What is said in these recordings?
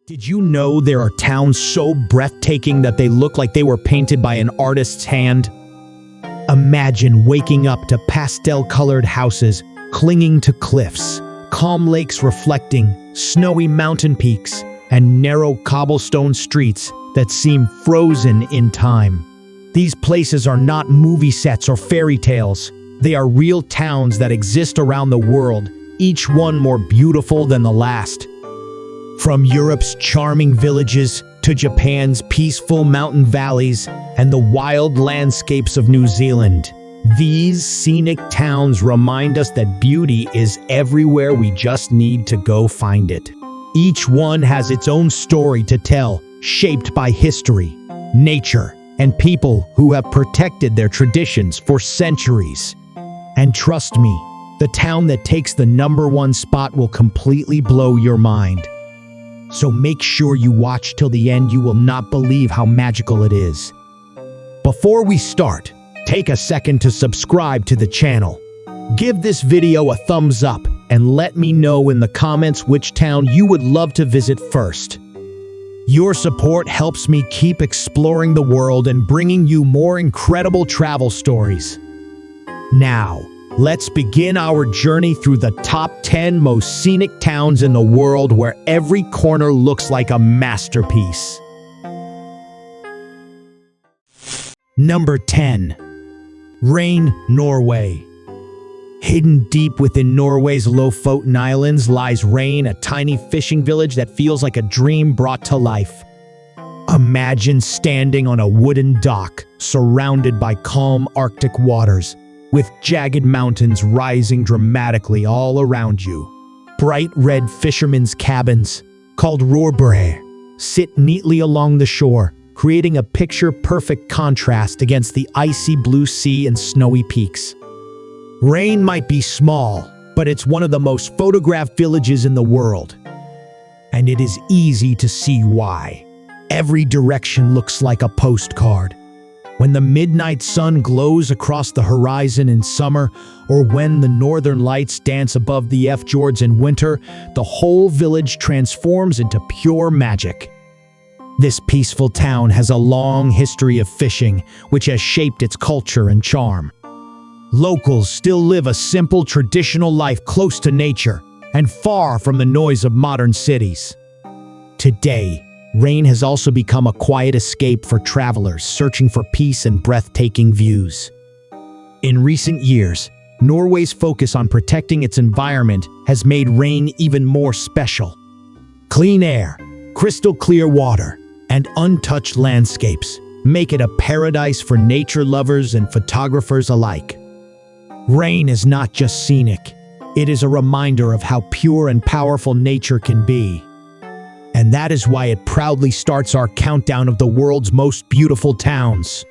Did you know there are towns so breathtaking that they look like they were painted by an artist's hand? Imagine waking up to pastel-colored houses clinging to cliffs, calm lakes reflecting, snowy mountain peaks, and narrow cobblestone streets that seem frozen in time. These places are not movie sets or fairy tales. They are real towns that exist around the world, each one more beautiful than the last. From Europe's charming villages to Japan's peaceful mountain valleys and the wild landscapes of New Zealand, these scenic towns remind us that beauty is everywhere, we just need to go find it. Each one has its own story to tell, shaped by history, nature, and people who have protected their traditions for centuries. And trust me, the town that takes the #1 spot will completely blow your mind. So make sure you watch till the end. You will not believe how magical it is. Before we start, take a second to subscribe to the channel. Give this video a thumbs up and let me know in the comments which town you would love to visit first. Your support helps me keep exploring the world and bringing you more incredible travel stories. Now, let's begin our journey through the top 10 most scenic towns in the world, where every corner looks like a masterpiece. Number 10. Røyne, Norway. Hidden deep within Norway's Lofoten Islands lies Røyne, a tiny fishing village that feels like a dream brought to life. Imagine standing on a wooden dock, surrounded by calm Arctic waters, with jagged mountains rising dramatically all around you. Bright red fishermen's cabins, called rorbuer, sit neatly along the shore, creating a picture-perfect contrast against the icy blue sea and snowy peaks. Røyne might be small, but it's one of the most photographed villages in the world. And it is easy to see why. Every direction looks like a postcard. When the midnight sun glows across the horizon in summer, or when the northern lights dance above the fjords in winter, the whole village transforms into pure magic. This peaceful town has a long history of fishing, which has shaped its culture and charm. Locals still live a simple, traditional life close to nature and far from the noise of modern cities. Today, Røyne has also become a quiet escape for travelers searching for peace and breathtaking views. In recent years, Norway's focus on protecting its environment has made Røyne even more special. Clean air, crystal clear water, and untouched landscapes make it a paradise for nature lovers and photographers alike. Røyne is not just scenic, it is a reminder of how pure and powerful nature can be. And that is why it proudly starts our countdown of the world's most beautiful towns.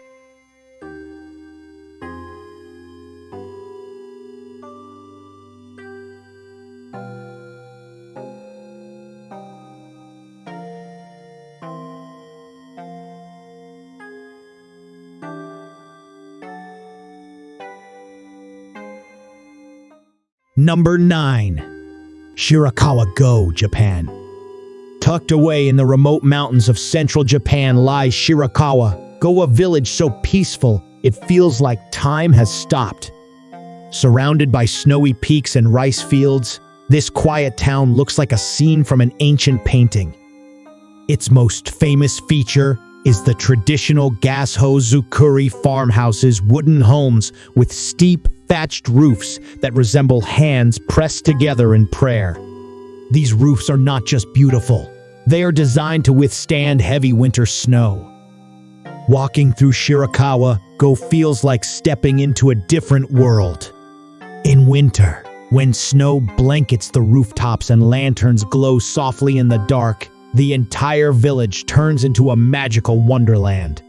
Number 9. Shirakawa-go, Japan. Tucked away in the remote mountains of central Japan lies Shirakawa-go, a village so peaceful it feels like time has stopped. Surrounded by snowy peaks and rice fields, this quiet town looks like a scene from an ancient painting. Its most famous feature is the traditional gasho-zukuri farmhouses, wooden homes with steep, thatched roofs that resemble hands pressed together in prayer. These roofs are not just beautiful, they are designed to withstand heavy winter snow. Walking through Shirakawa-go feels like stepping into a different world. In winter, when snow blankets the rooftops and lanterns glow softly in the dark, the entire village turns into a magical wonderland.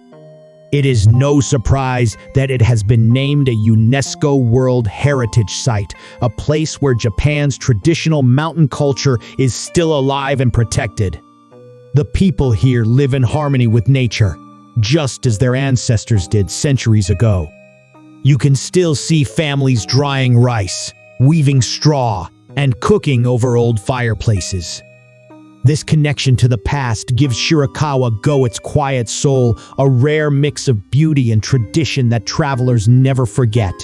It is no surprise that it has been named a UNESCO World Heritage Site, a place where Japan's traditional mountain culture is still alive and protected. The people here live in harmony with nature, just as their ancestors did centuries ago. You can still see families drying rice, weaving straw, and cooking over old fireplaces. This connection to the past gives Shirakawa Go its quiet soul, a rare mix of beauty and tradition that travelers never forget.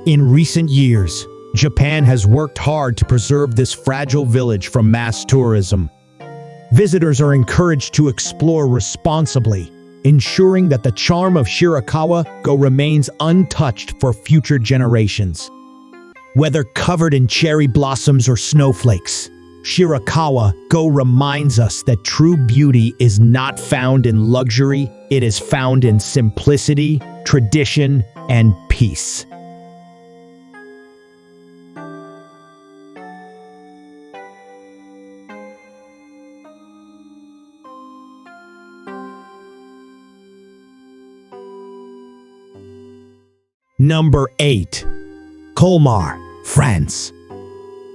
In recent years, Japan has worked hard to preserve this fragile village from mass tourism. Visitors are encouraged to explore responsibly, ensuring that the charm of Shirakawa Go remains untouched for future generations. Whether covered in cherry blossoms or snowflakes, Shirakawa Go reminds us that true beauty is not found in luxury, it is found in simplicity, tradition, and peace. Number 8. Colmar, France.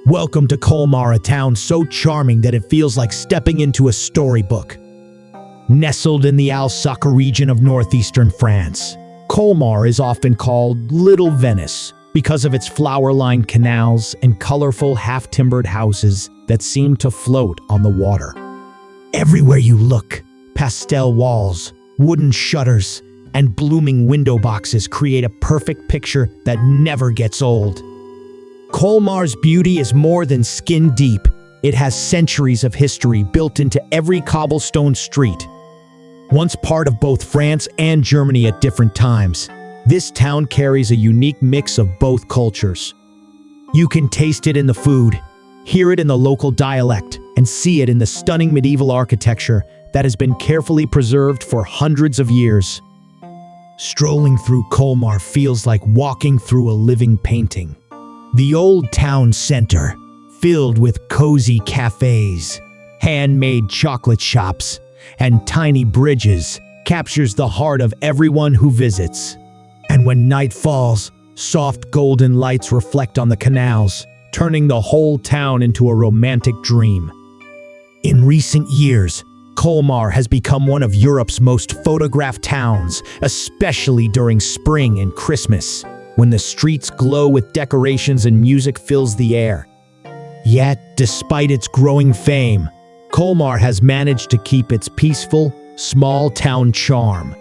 Welcome to Colmar, a town so charming that it feels like stepping into a storybook. Nestled in the Alsace region of northeastern France, Colmar is often called Little Venice because of its flower-lined canals and colorful half-timbered houses that seem to float on the water. Everywhere you look, pastel walls, wooden shutters, and blooming window boxes create a perfect picture that never gets old. Colmar's beauty is more than skin deep. It has centuries of history built into every cobblestone street. Once part of both France and Germany at different times, this town carries a unique mix of both cultures. You can taste it in the food, hear it in the local dialect, and see it in the stunning medieval architecture that has been carefully preserved for hundreds of years. Strolling through Colmar feels like walking through a living painting. The old town center, filled with cozy cafes, handmade chocolate shops, and tiny bridges, captures the heart of everyone who visits. And when night falls, soft golden lights reflect on the canals, turning the whole town into a romantic dream. In recent years, Colmar has become one of Europe's most photographed towns, especially during spring and Christmas, when the streets glow with decorations and music fills the air. Yet, despite its growing fame, Colmar has managed to keep its peaceful, small-town charm.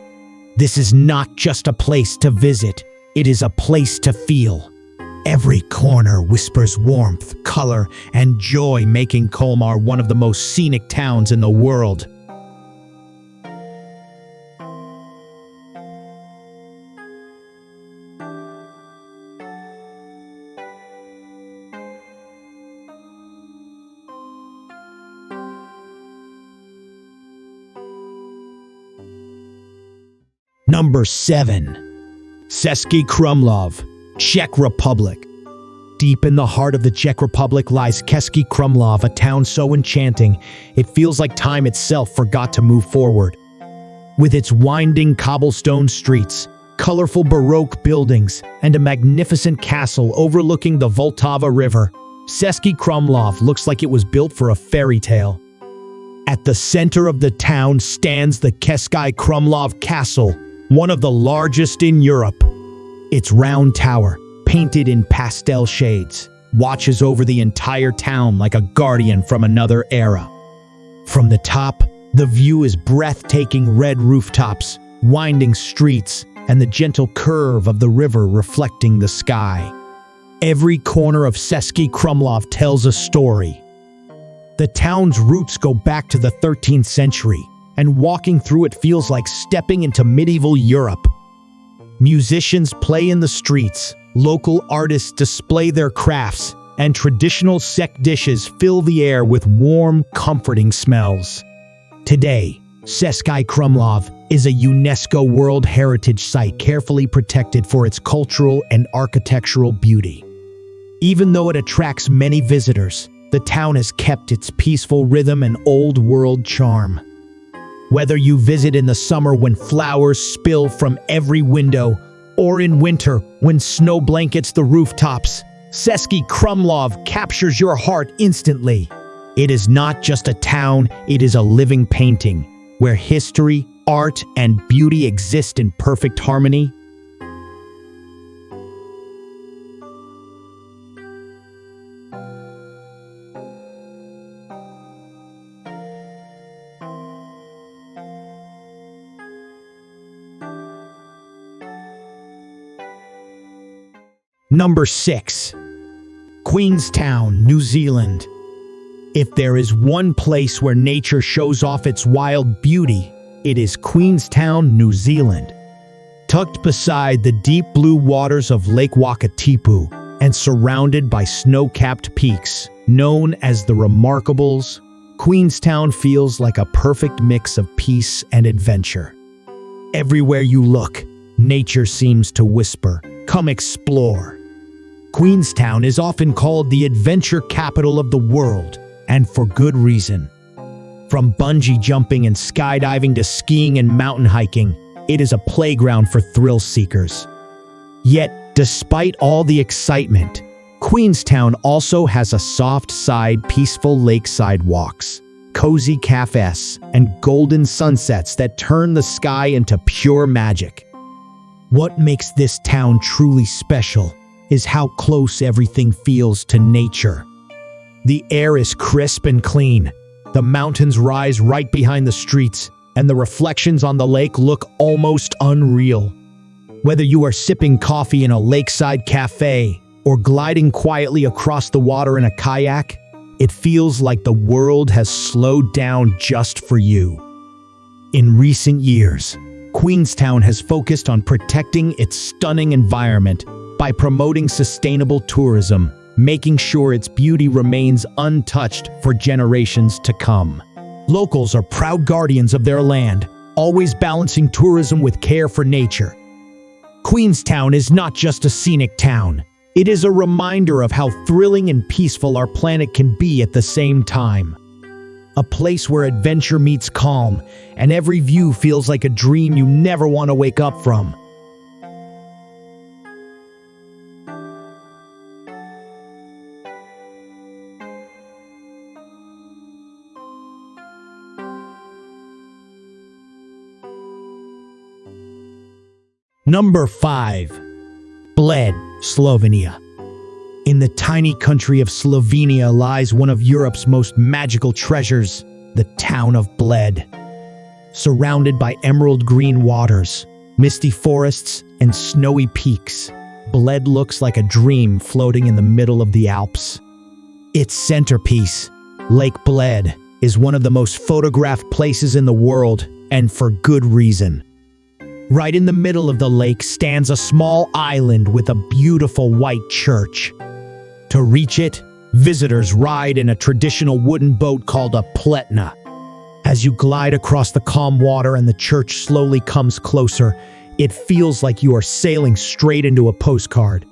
This is not just a place to visit, it is a place to feel. Every corner whispers warmth, color, and joy, making Colmar one of the most scenic towns in the world. Number 7. Český Krumlov, Czech Republic. Deep in the heart of the Czech Republic lies Český Krumlov, a town so enchanting, it feels like time itself forgot to move forward. With its winding cobblestone streets, colorful Baroque buildings, and a magnificent castle overlooking the Vltava River, Český Krumlov looks like it was built for a fairy tale. At the center of the town stands the Český Krumlov Castle, one of the largest in Europe. Its round tower, painted in pastel shades, watches over the entire town like a guardian from another era. From the top, the view is breathtaking: red rooftops, winding streets, and the gentle curve of the river reflecting the sky. Every corner of Český Krumlov tells a story. The town's roots go back to the 13th century, and walking through it feels like stepping into medieval Europe. Musicians play in the streets, local artists display their crafts, and traditional Czech dishes fill the air with warm, comforting smells. Today, Český Krumlov is a UNESCO World Heritage Site carefully protected for its cultural and architectural beauty. Even though it attracts many visitors, the town has kept its peaceful rhythm and old-world charm. Whether you visit in the summer when flowers spill from every window, or in winter when snow blankets the rooftops, Český Krumlov captures your heart instantly. It is not just a town, it is a living painting, where history, art, and beauty exist in perfect harmony. Number 6. Queenstown, New Zealand. If there is one place where nature shows off its wild beauty, it is Queenstown, New Zealand. Tucked beside the deep blue waters of Lake Wakatipu and surrounded by snow-capped peaks known as the Remarkables, Queenstown feels like a perfect mix of peace and adventure. Everywhere you look, nature seems to whisper, "Come explore." Queenstown is often called the adventure capital of the world, and for good reason. From bungee jumping and skydiving to skiing and mountain hiking, it is a playground for thrill seekers. Yet, despite all the excitement, Queenstown also has a soft side, peaceful lakeside walks, cozy cafes, and golden sunsets that turn the sky into pure magic. What makes this town truly special is how close everything feels to nature. The air is crisp and clean, the mountains rise right behind the streets, and the reflections on the lake look almost unreal. Whether you are sipping coffee in a lakeside cafe or gliding quietly across the water in a kayak, it feels like the world has slowed down just for you. In recent years, Queenstown has focused on protecting its stunning environment by promoting sustainable tourism, making sure its beauty remains untouched for generations to come. Locals are proud guardians of their land, always balancing tourism with care for nature. Queenstown is not just a scenic town. It is a reminder of how thrilling and peaceful our planet can be at the same time. A place where adventure meets calm, and every view feels like a dream you never want to wake up from. Number 5. Bled, Slovenia. In the tiny country of Slovenia lies one of Europe's most magical treasures, the town of Bled. Surrounded by emerald green waters, misty forests, and snowy peaks, Bled looks like a dream floating in the middle of the Alps. Its centerpiece, Lake Bled, is one of the most photographed places in the world, and for good reason. Right in the middle of the lake stands a small island with a beautiful white church. To reach it, visitors ride in a traditional wooden boat called a pletna. As you glide across the calm water and the church slowly comes closer, it feels like you are sailing straight into a postcard.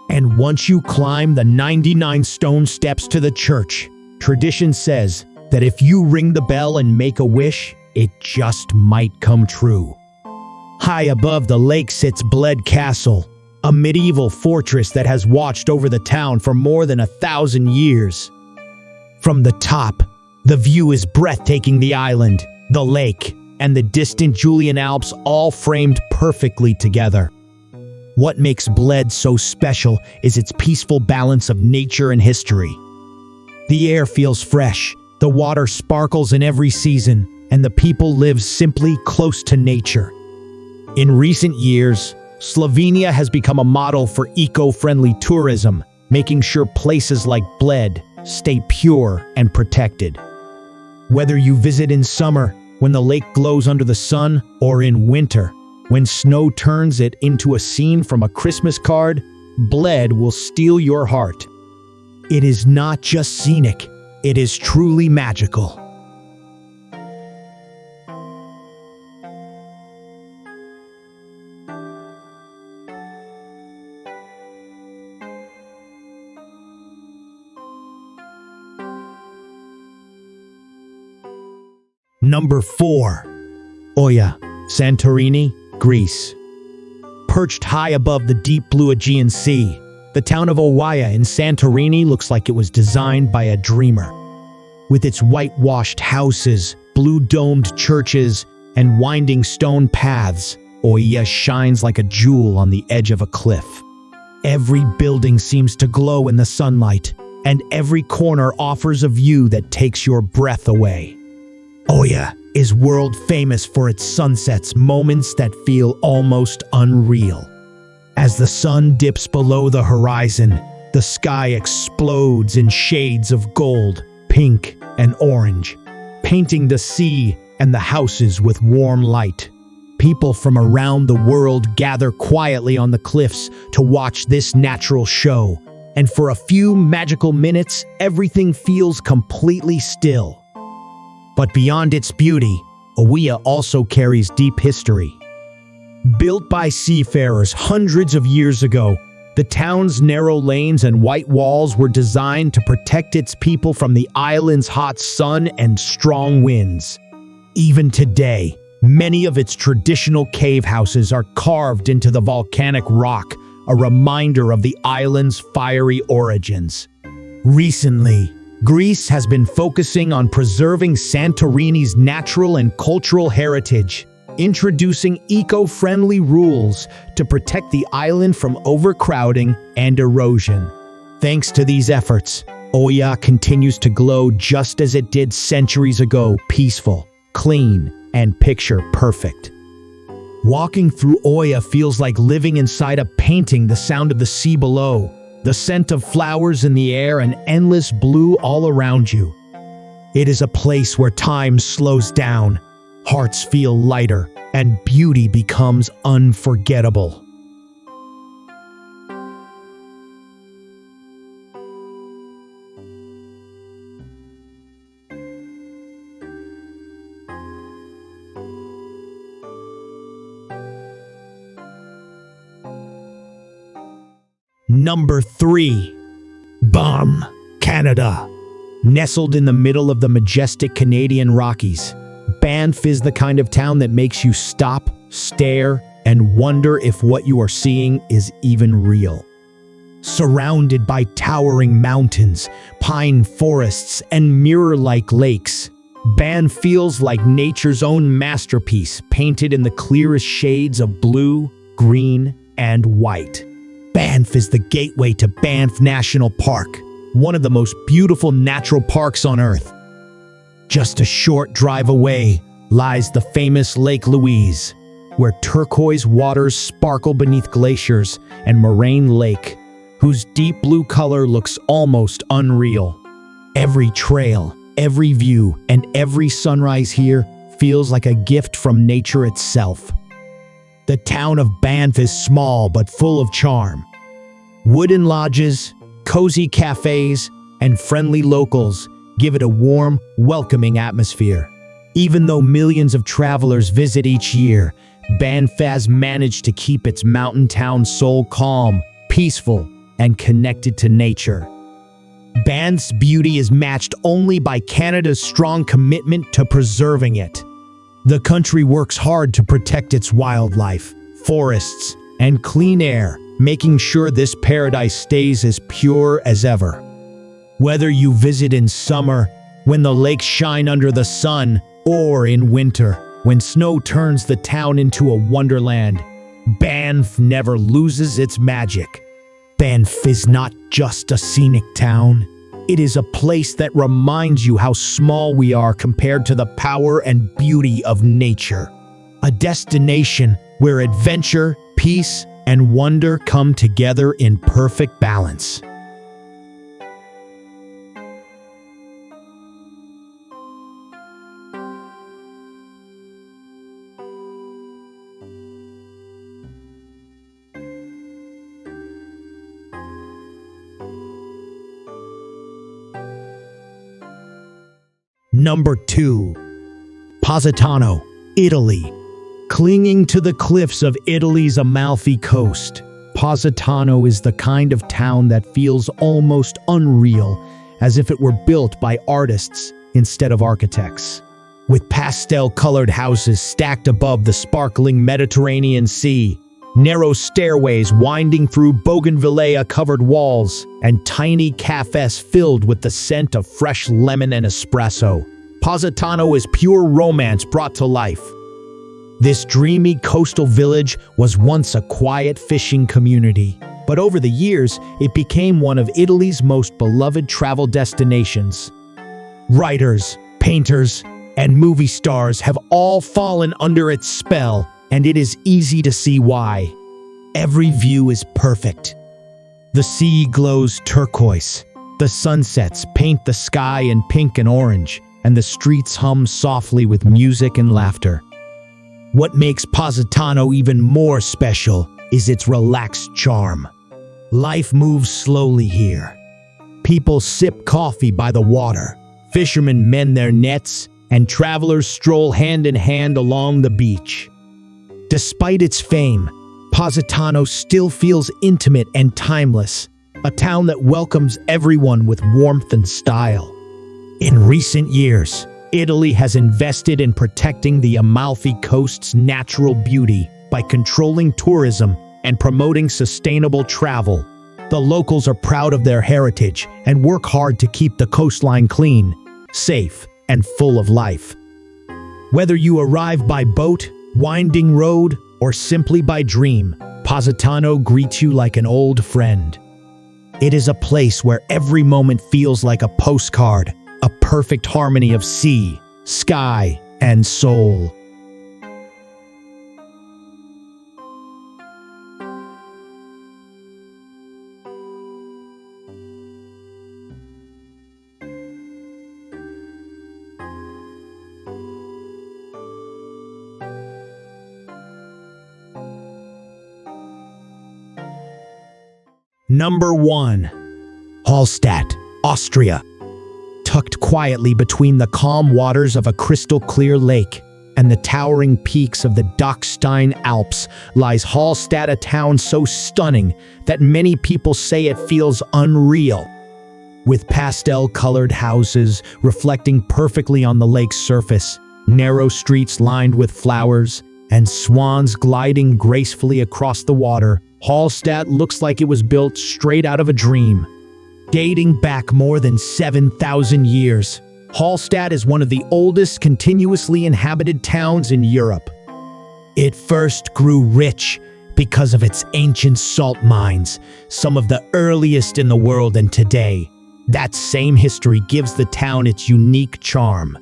And once you climb the 99 stone steps to the church, tradition says that if you ring the bell and make a wish, it just might come true. High above the lake sits Bled Castle, a medieval fortress that has watched over the town for more than 1,000 years. From the top, the view is breathtaking. The island, the lake, and the distant Julian Alps all framed perfectly together. What makes Bled so special is its peaceful balance of nature and history. The air feels fresh, the water sparkles in every season, and the people live simply close to nature. In recent years, Slovenia has become a model for eco-friendly tourism, making sure places like Bled stay pure and protected. Whether you visit in summer, when the lake glows under the sun, or in winter, when snow turns it into a scene from a Christmas card, Bled will steal your heart. It is not just scenic, it is truly magical. Number 4. Oia, Santorini, Greece. Perched high above the deep blue Aegean Sea, the town of Oia in Santorini looks like it was designed by a dreamer. With its whitewashed houses, blue-domed churches, and winding stone paths, Oia shines like a jewel on the edge of a cliff. Every building seems to glow in the sunlight, and every corner offers a view that takes your breath away. Oia is world famous for its sunsets, moments that feel almost unreal. As the sun dips below the horizon, the sky explodes in shades of gold, pink, and orange, painting the sea and the houses with warm light. People from around the world gather quietly on the cliffs to watch this natural show, and for a few magical minutes, everything feels completely still. But beyond its beauty, Oia also carries deep history. Built by seafarers hundreds of years ago, the town's narrow lanes and white walls were designed to protect its people from the island's hot sun and strong winds. Even today, many of its traditional cave houses are carved into the volcanic rock, a reminder of the island's fiery origins. Recently, Greece has been focusing on preserving Santorini's natural and cultural heritage, introducing eco-friendly rules to protect the island from overcrowding and erosion. Thanks to these efforts, Oia continues to glow just as it did centuries ago, peaceful, clean, and picture-perfect. Walking through Oia feels like living inside a painting, the sound of the sea below, the scent of flowers in the air, and endless blue all around you. It is a place where time slows down, hearts feel lighter, and beauty becomes unforgettable. Number 3. Banff, Canada. Nestled in the middle of the majestic Canadian Rockies, Banff is the kind of town that makes you stop, stare, and wonder if what you are seeing is even real. Surrounded by towering mountains, pine forests, and mirror-like lakes, Banff feels like nature's own masterpiece, painted in the clearest shades of blue, green, and white. Banff is the gateway to Banff National Park, one of the most beautiful natural parks on Earth. Just a short drive away lies the famous Lake Louise, where turquoise waters sparkle beneath glaciers, and Moraine Lake, whose deep blue color looks almost unreal. Every trail, every view, and every sunrise here feels like a gift from nature itself. The town of Banff is small but full of charm. Wooden lodges, cozy cafes, and friendly locals give it a warm, welcoming atmosphere. Even though millions of travelers visit each year, Banff has managed to keep its mountain town soul calm, peaceful, and connected to nature. Banff's beauty is matched only by Canada's strong commitment to preserving it. The country works hard to protect its wildlife, forests, and clean air, making sure this paradise stays as pure as ever. Whether you visit in summer, when the lakes shine under the sun, or in winter, when snow turns the town into a wonderland, Banff never loses its magic. Banff is not just a scenic town. It is a place that reminds you how small we are compared to the power and beauty of nature. A destination where adventure, peace, and wonder come together in perfect balance. Number 2. Positano, Italy. Clinging to the cliffs of Italy's Amalfi Coast, Positano is the kind of town that feels almost unreal, as if it were built by artists instead of architects. With pastel-colored houses stacked above the sparkling Mediterranean Sea, narrow stairways winding through bougainvillea-covered walls, and tiny cafes filled with the scent of fresh lemon and espresso, Positano is pure romance brought to life. This dreamy coastal village was once a quiet fishing community, but over the years, it became one of Italy's most beloved travel destinations. Writers, painters, and movie stars have all fallen under its spell, and it is easy to see why. Every view is perfect. The sea glows turquoise. The sunsets paint the sky in pink and orange, and the streets hum softly with music and laughter. What makes Positano even more special is its relaxed charm. Life moves slowly here. People sip coffee by the water, fishermen mend their nets, and travelers stroll hand in hand along the beach. Despite its fame, Positano still feels intimate and timeless, a town that welcomes everyone with warmth and style. In recent years, Italy has invested in protecting the Amalfi Coast's natural beauty by controlling tourism and promoting sustainable travel. The locals are proud of their heritage and work hard to keep the coastline clean, safe, and full of life. Whether you arrive by boat, winding road, or simply by dream, Positano greets you like an old friend. It is a place where every moment feels like a postcard, a perfect harmony of sea, sky, and soul. Number 1. Hallstatt, Austria. Tucked quietly between the calm waters of a crystal-clear lake and the towering peaks of the Dachstein Alps lies Hallstatt, a town so stunning that many people say it feels unreal. With pastel-colored houses reflecting perfectly on the lake's surface, narrow streets lined with flowers, and swans gliding gracefully across the water, Hallstatt looks like it was built straight out of a dream. Dating back more than 7,000 years, Hallstatt is one of the oldest continuously inhabited towns in Europe. It first grew rich because of its ancient salt mines, some of the earliest in the world, and today, that same history gives the town its unique charm.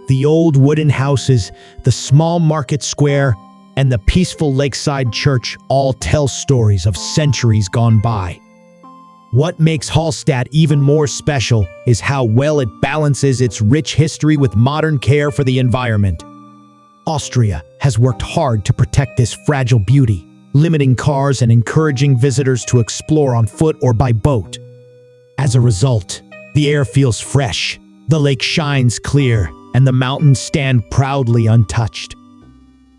The old wooden houses, the small market square, and the peaceful lakeside church all tell stories of centuries gone by. What makes Hallstatt even more special is how well it balances its rich history with modern care for the environment. Austria has worked hard to protect this fragile beauty, limiting cars and encouraging visitors to explore on foot or by boat. As a result, the air feels fresh, the lake shines clear, and the mountains stand proudly untouched.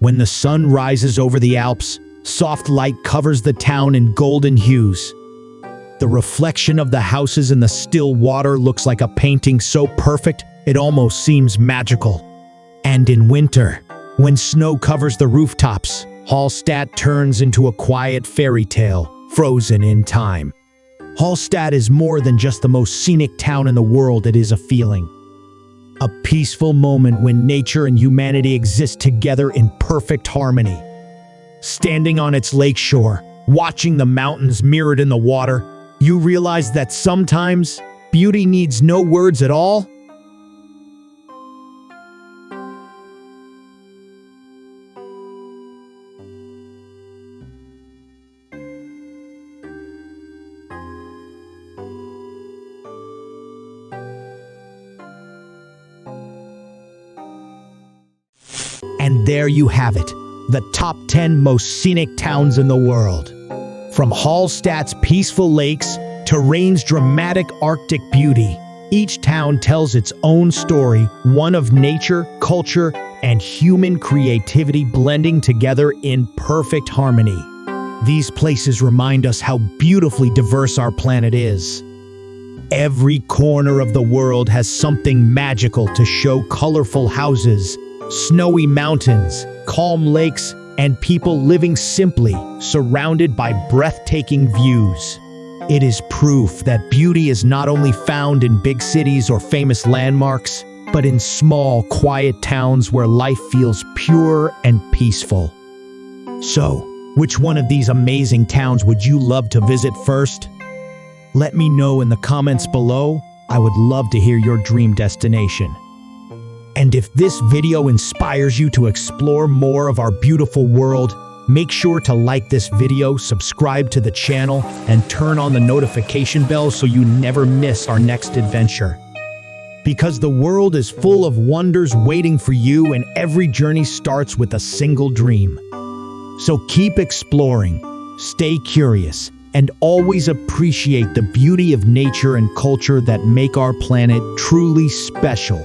When the sun rises over the Alps, soft light covers the town in golden hues. The reflection of the houses in the still water looks like a painting so perfect it almost seems magical. And in winter, when snow covers the rooftops, Hallstatt turns into a quiet fairy tale, frozen in time. Hallstatt is more than just the most scenic town in the world, it is a feeling. A peaceful moment when nature and humanity exist together in perfect harmony. Standing on its lakeshore, watching the mountains mirrored in the water, you realize that sometimes beauty needs no words at all. And there you have it, the top 10 most scenic towns in the world. From Hallstatt's peaceful lakes to Rain's dramatic Arctic beauty, each town tells its own story, one of nature, culture, and human creativity blending together in perfect harmony. These places remind us how beautifully diverse our planet is. Every corner of the world has something magical to show: colorful houses, snowy mountains, calm lakes, and people living simply, surrounded by breathtaking views. It is proof that beauty is not only found in big cities or famous landmarks, but in small, quiet towns where life feels pure and peaceful. So, which one of these amazing towns would you love to visit first? Let me know in the comments below. I would love to hear your dream destination. And if this video inspires you to explore more of our beautiful world, Make sure to like this video, subscribe to the channel, and turn on the notification bell so you never miss our next adventure. Because the world is full of wonders waiting for you, and every journey starts with a single dream. So keep exploring, stay curious, and always appreciate the beauty of nature and culture that make our planet truly special.